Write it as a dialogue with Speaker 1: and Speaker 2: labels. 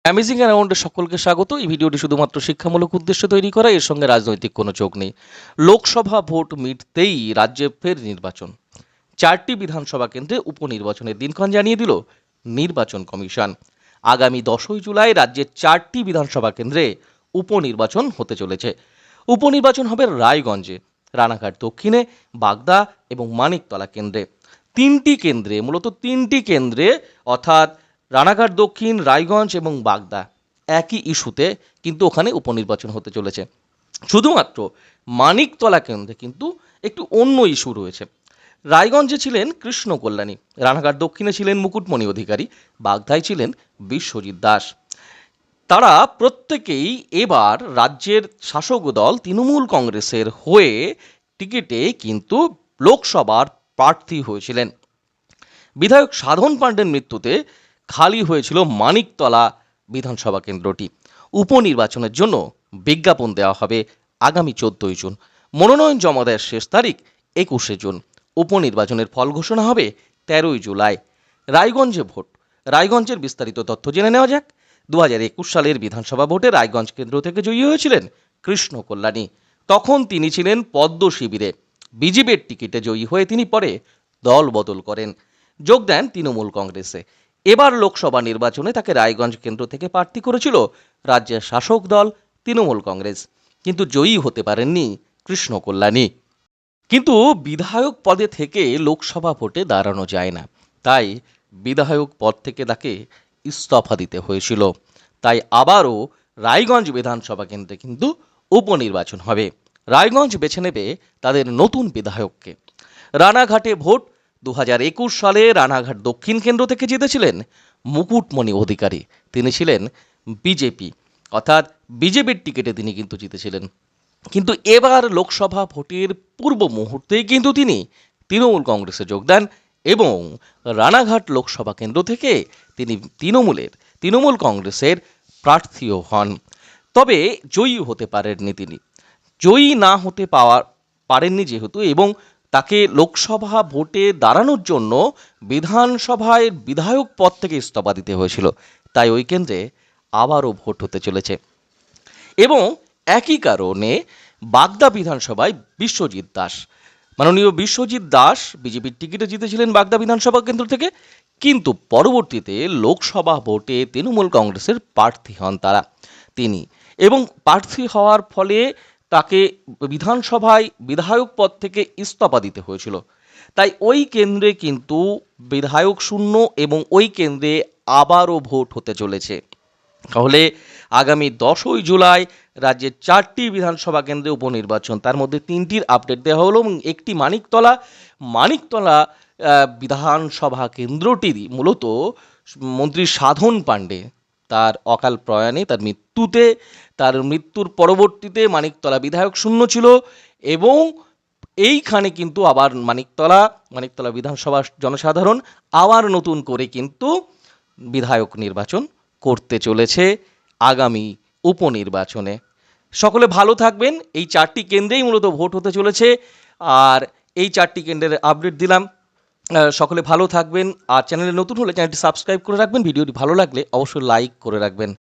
Speaker 1: Amazing অ্যারাউন্ডে সকলকে স্বাগত। এই ভিডিওটি শুধুমাত্র শিক্ষামূলক উদ্দেশ্যে তৈরি করা, এর সঙ্গে রাজনৈতিক কোনো যোগ নেই। লোকসভা ভোট মিটতেই রাজ্যে ফের নির্বাচন। 4টি বিধানসভা কেন্দ্রে উপনির্বাচনের দিনক্ষণ জানিয়ে দিল নির্বাচন কমিশন। আগামী 10ই জুলাই রাজ্যের 4টি বিধানসভা কেন্দ্রে উপনির্বাচন হতে চলেছে। উপনির্বাচন হবে রায়গঞ্জে, রানাঘাট দক্ষিণে, বাগদা এবং মানিকতলা কেন্দ্রে। মূলত তিনটি কেন্দ্রে অর্থাৎ রানাঘাট দক্ষিণ, রায়গঞ্জ এবং বাগদা একই ইস্যুতে কিন্তু ওখানে উপনির্বাচন হতে চলেছে। শুধুমাত্র মানিকতলা কেন্দ্রে কিন্তু একটু অন্য ইস্যু রয়েছে। রায়গঞ্জে ছিলেন কৃষ্ণ কল্যাণী, রানাঘাট দক্ষিণে ছিলেন মুকুটমণি অধিকারী, বাগদায় ছিলেন বিশ্বজিৎ দাস। তারা প্রত্যেকেই এবার রাজ্যের শাসক দল তৃণমূল কংগ্রেসের হয়ে টিকিটে কিন্তু লোকসভার প্রার্থী হয়েছিলেন। বিধায়ক সাধন পাণ্ডের মৃত্যুতে খালি হয়েছিল মানিকতলা বিধানসভা কেন্দ্রটি। উপনির্বাচনের জন্য বিজ্ঞাপন দেওয়া হবে আগামী 14ই জুন। মনোনয়ন জমা দেওয়ার শেষ তারিখ 21শে জুন। উপনির্বাচনের ফল ঘোষণা হবে 13ই জুলাই। রায়গঞ্জে ভোট। রায়গঞ্জের বিস্তারিত তথ্য জেনে নেওয়া যাক। 2021 সালের বিধানসভা ভোটে রায়গঞ্জ কেন্দ্র থেকে জয়ী হয়েছিলেন কৃষ্ণ কল্যাণী। তখন তিনি ছিলেন পদ্ম শিবিরে। বিজেপির টিকিটে জয়ী হয়ে তিনি পরে দল বদল করেন, যোগ দেন তৃণমূল কংগ্রেসে। এবার লোকসভা নির্বাচনে তাকে রায়গঞ্জ কেন্দ্র থেকে প্রার্থী করেছিল রাজ্যের শাসক দল তৃণমূল কংগ্রেস, কিন্তু জয়ী হতে পারেননি কৃষ্ণ কল্যাণী। কিন্তু বিধায়ক পদে থেকে লোকসভা ভোটে দাঁড়ানো যায় না, তাই বিধায়ক পদ থেকে তাকে ইস্তফা দিতে হয়েছিল। তাই আবারও রায়গঞ্জ বিধানসভা কেন্দ্রে কিন্তু উপনির্বাচন হবে। রায়গঞ্জ বেছে নেবে তাদের নতুন বিধায়ককে। রানাঘাটে ভোট। 2021 সালে রানাঘাট দক্ষিণ কেন্দ্র থেকে জিতেছিলেন মুকুটমণি অধিকারী। তিনি ছিলেন বিজেপি, অর্থাৎ বিজেপির টিকিটে তিনি কিন্তু জিতেছিলেন। কিন্তু এবার লোকসভা ভোটের পূর্ব মুহূর্তেই কিন্তু তিনি তৃণমূল কংগ্রেসে যোগ দেন এবং রানাঘাট লোকসভা কেন্দ্র থেকে তিনি তৃণমূল কংগ্রেসের প্রার্থীও হন। তবে জয়ী হতে পারেননি তিনি। জয়ী না হতে পারেননি যেহেতু, এবং তাকে লোকসভা ভোটে দাঁড়ানোর জন্য বিধানসভায় বিধায়ক পদ থেকে ইস্তফা দিতে হয়েছিল, তাই ওই কেন্দ্রে আবারও ভোট হতে চলেছে। এবং একই কারণে বাগদা বিধানসভায় মাননীয় বিশ্বজিৎ দাস বিজেপির টিকিটে জিতেছিলেন বাগদা বিধানসভা কেন্দ্র থেকে, কিন্তু পরবর্তীতে লোকসভা ভোটে তৃণমূল কংগ্রেসের প্রার্থী হন তিনি, এবং প্রার্থী হওয়ার ফলে তাকে বিধানসভায় বিধায়ক পদ থেকে ইস্তফা দিতে হয়েছিল। তাই ওই কেন্দ্রে কিন্তু বিধায়ক শূন্য এবং ওই কেন্দ্রে আবারও ভোট হতে চলেছে। তাহলে আগামী 10ই জুলাই রাজ্যের 4টি বিধানসভা কেন্দ্রে উপনির্বাচন, তার মধ্যে 3টির আপডেট দেওয়া হলো এবং একটি মানিকতলা বিধানসভা কেন্দ্রটিরই মূলত মন্ত্রী সাধন পাণ্ডে তার অকাল প্রয়াণে, তার মৃত্যুর পরবর্তীতে মানিকতলা বিধায়ক শূন্য ছিল, এবং এইখানে কিন্তু আবার মানিকতলা বিধানসভা জনসাধারণ আবার নতুন করে কিন্তু বিধায়ক নির্বাচন করতে চলেছে আগামী উপনির্বাচনে। সকলে ভালো থাকবেন। এই 4টি কেন্দ্রেই মূলত ভোট হতে চলেছে, আর এই 4টি কেন্দ্রের আপডেট দিলাম। সকলে ভালো থাকবেন, আর চ্যানেলে নতুন হলে চ্যানেলটি সাবস্ক্রাইব করে রাখবেন। ভিডিওটি ভালো লাগলে অবশ্যই লাইক করে রাখবেন।